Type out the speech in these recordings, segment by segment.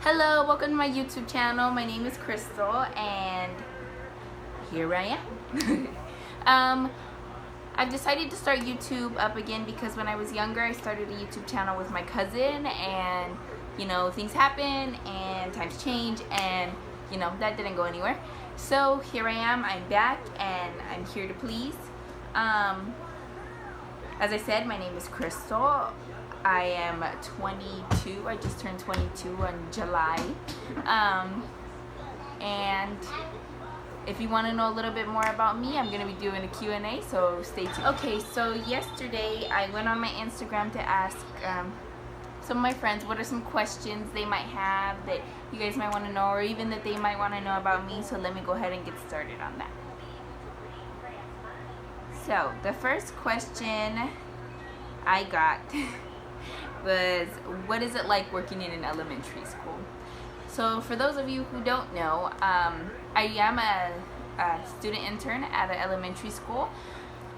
Hello, welcome to my YouTube channel. My name is Crystal and here I am. I've decided to start YouTube up again because when I was younger I started a YouTube channel with my cousin, and you know, things happen and times change, and you know, that didn't go anywhere. So here I am, I'm back and I'm here to please. As I said, my name is Crystal. I am 22. I just turned 22 in July. And if you want to know a little bit more about me, I'm going to be doing a Q&A, so stay tuned. Okay, so yesterday I went on my Instagram to ask some of my friends what are some questions they might have that you guys might want to know, or even that they might want to know about me. So let me go ahead and get started on that. So the first question I got was, what is it like working in an elementary school? So for those of you who don't know, I am a student intern at an elementary school,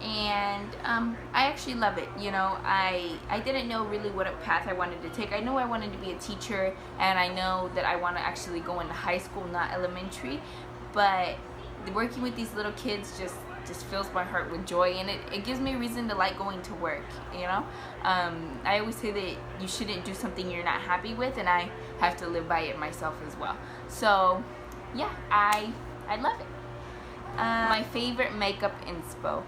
and I actually love it. You know, I didn't know really what path I wanted to take. I know I wanted to be a teacher, and I know that I want to actually go into high school, not elementary, but working with these little kids just fills my heart with joy, and it gives me a reason to like going to work, you know. I always say that you shouldn't do something you're not happy with, and I have to live by it myself as well. So yeah, I love it. My favorite makeup inspo,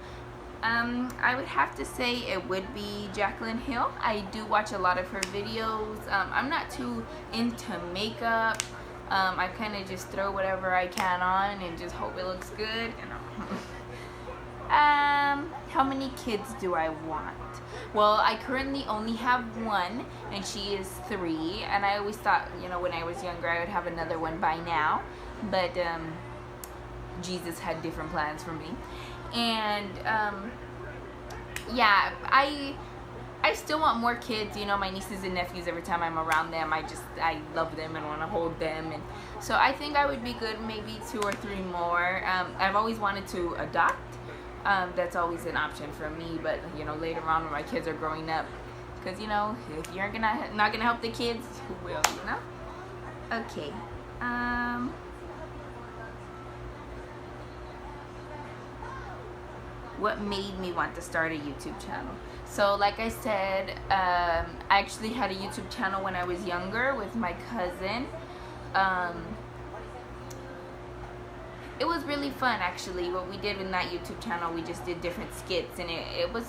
I would have to say it would be Jaclyn Hill. I do watch a lot of her videos. I'm not too into makeup. I kind of just throw whatever I can on and just hope it looks good, you know. How many kids do I want? Well, I currently only have one, and she is 3, and I always thought, you know, when I was younger I would have another one by now, but Jesus had different plans for me. And yeah, I still want more kids. You know, my nieces and nephews, every time I'm around them, I love them and want to hold them, and so I think I would be good maybe 2 or 3 more. I've always wanted to adopt. That's always an option for me, but you know, later on when my kids are growing up, because you know, if you're not gonna help the kids, who will, you know? Okay. What made me want to start a YouTube channel? So like I said, I actually had a YouTube channel when I was younger with my cousin. It was really fun, actually. What we did in that YouTube channel, we just did different skits, and it was,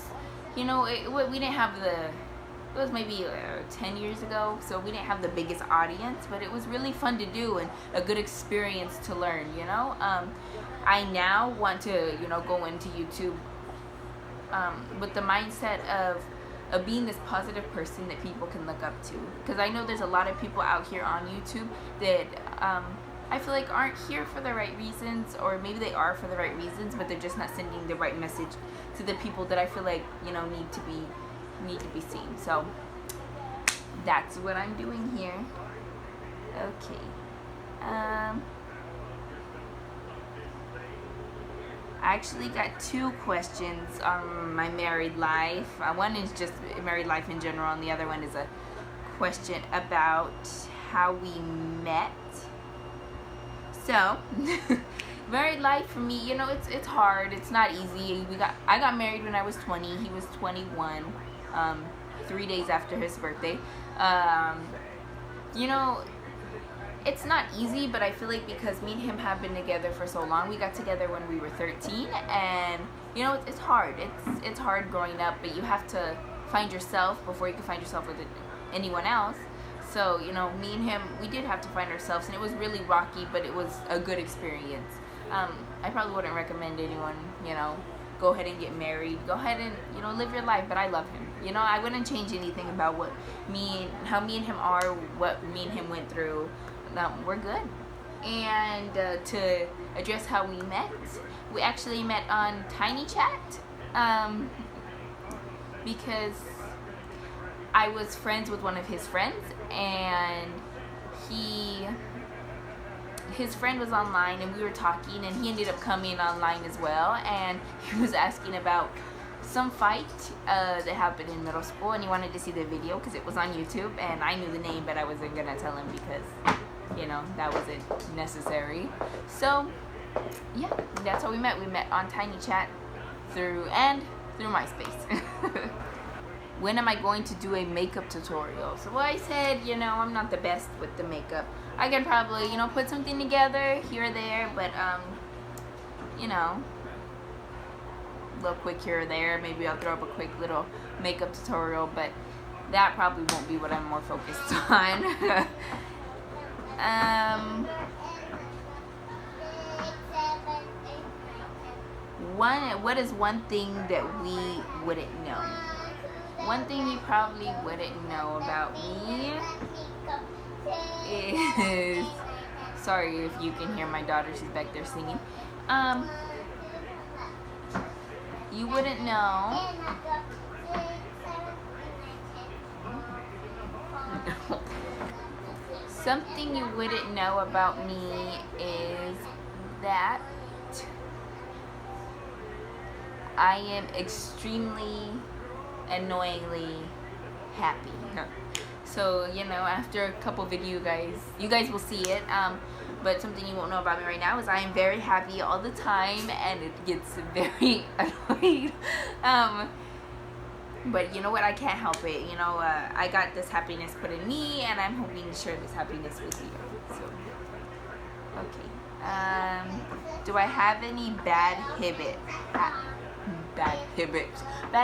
you know, we didn't have it was maybe 10 years ago, so we didn't have the biggest audience, but it was really fun to do and a good experience to learn, you know. I now want to, you know, go into YouTube with the mindset of being this positive person that people can look up to, because I know there's a lot of people out here on YouTube that I feel like aren't here for the right reasons, or maybe they are for the right reasons, but they're just not sending the right message to the people that I feel like, you know, need to be seen. So that's what I'm doing here. Okay. I actually got 2 questions on my married life. One is just married life in general, and the other one is a question about how we met. So, married life for me, you know, it's hard. It's not easy. I got married when I was 20. He was 21. 3 days after his birthday. You know, it's not easy, but I feel like because me and him have been together for so long, we got together when we were 13, and you know, it's hard. It's hard growing up, but you have to find yourself before you can find yourself with anyone else. So, you know, me and him, we did have to find ourselves, and it was really rocky, but it was a good experience. I probably wouldn't recommend anyone, you know, go ahead and get married. Go ahead and, you know, live your life, but I love him. You know, I wouldn't change anything about how me and him are, what me and him went through. We're good. And to address how we met, we actually met on Tiny Chat, because I was friends with one of his friends, and his friend was online, and we were talking, and he ended up coming online as well, and he was asking about some fight that happened in middle school, and he wanted to see the video because it was on YouTube, and I knew the name, but I wasn't gonna tell him because, you know, that wasn't necessary. So yeah, that's how we met. We met on Tiny Chat through MySpace. When am I going to do a makeup tutorial? So I said, you know, I'm not the best with the makeup. I can probably, you know, put something together here or there, but you know, a little quick here or there. Maybe I'll throw up a quick little makeup tutorial, but that probably won't be what I'm more focused on. What is one thing that we wouldn't know? One thing you probably wouldn't know about me is, sorry if you can hear my daughter, she's back there singing. You wouldn't know something you wouldn't know about me is that I am extremely annoyingly happy. So, you know, after a couple videos, you guys will see it. But something you won't know about me right now is I am very happy all the time, and it gets very annoying. But you know what? I can't help it. You know, I got this happiness put in me, and I'm hoping to share this happiness with you. So, okay. Do I have any bad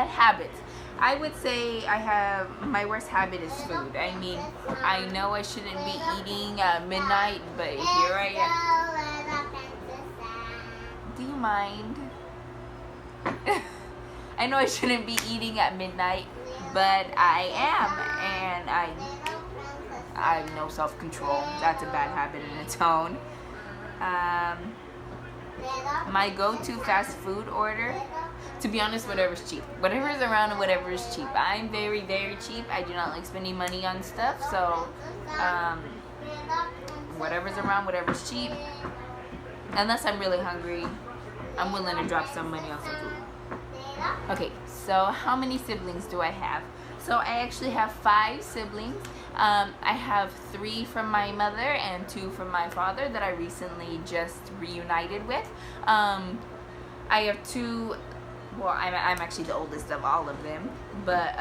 habits? I would say I have, my worst habit is food. I mean, I know I shouldn't be eating at midnight, but here I am. Do you mind? I know I shouldn't be eating at midnight, but I am, and I have no self-control. That's a bad habit in its own. My go-to fast food order, to be honest, whatever's cheap. Whatever's around and whatever is cheap. I'm very, very cheap. I do not like spending money on stuff, so whatever's around, whatever's cheap. Unless I'm really hungry, I'm willing to drop some money on some food. Okay, so how many siblings do I have? So I actually have 5 siblings. I have 3 from my mother and 2 from my father that I recently just reunited with. I have 2, well, I'm actually the oldest of all of them, but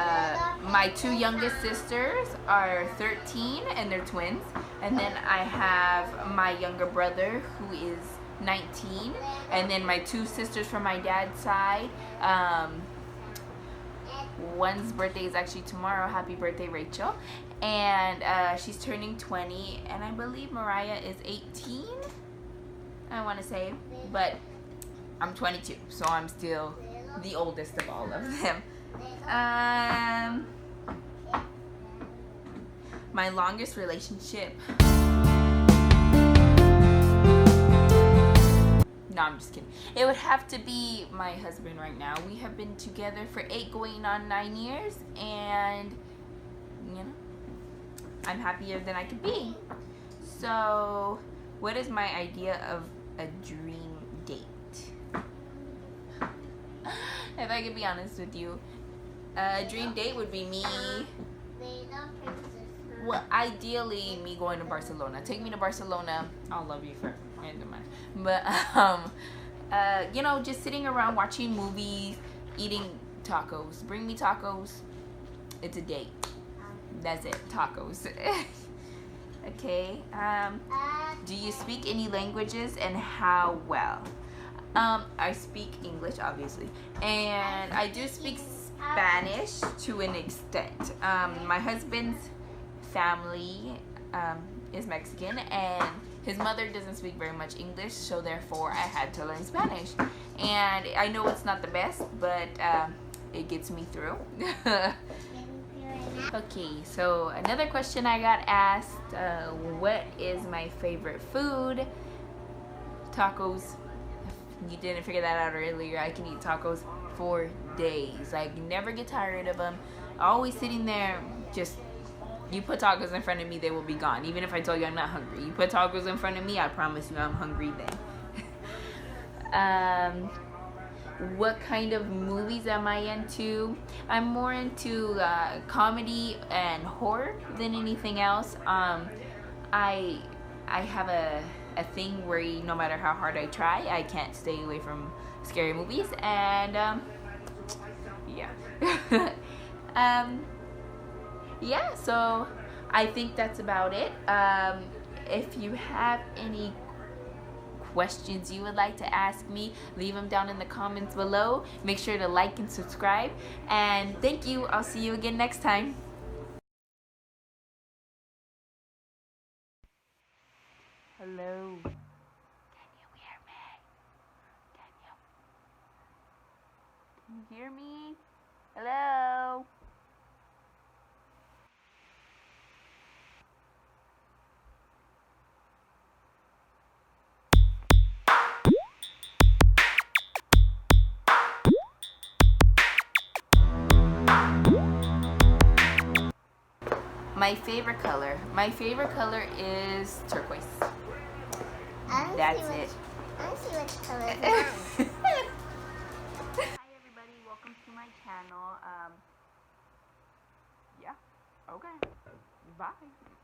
my 2 youngest sisters are 13 and they're twins. And then I have my younger brother who is 19, and then my 2 sisters from my dad's side. One's birthday is actually tomorrow. Happy birthday, Rachel. And she's turning 20, and I believe Mariah is 18, I want to say, but I'm 22, so I'm still the oldest of all of them. My longest relationship. No, I'm just kidding. It would have to be my husband right now. We have been together for 8 going on 9 years, and you know, I'm happier than I could be. So, what is my idea of a dream date? If I could be honest with you, a dream date would be me. Well, ideally, me going to Barcelona. Take me to Barcelona. I'll love you for but you know, just sitting around watching movies, eating tacos. Bring me tacos. It's a date. That's it. Tacos. Okay. Do you speak any languages, and how well? I speak English, obviously, and I do speak Spanish to an extent. My husband's family is Mexican, and his mother doesn't speak very much English, so therefore I had to learn Spanish. And I know it's not the best, but it gets me through. Okay, so another question I got asked, what is my favorite food? Tacos. You didn't figure that out earlier. I can eat tacos for days. I never get tired of them. Always sitting there, just, you put tacos in front of me, they will be gone. Even if I told you I'm not hungry. You put tacos in front of me, I promise you I'm hungry then. what kind of movies am I into? I'm more into comedy and horror than anything else. I I have a thing where no matter how hard I try, I can't stay away from scary movies, and yeah. um, yeah, so I think that's about it. If you have any questions you would like to ask me, leave them down in the comments below. Make sure to like and subscribe. And thank you. I'll see you again next time. Hello. Can you hear me? Can you hear me? Hello? My favorite color is turquoise. That's it. I see which color is mine. Hi everybody, welcome to my channel. Yeah, okay, bye.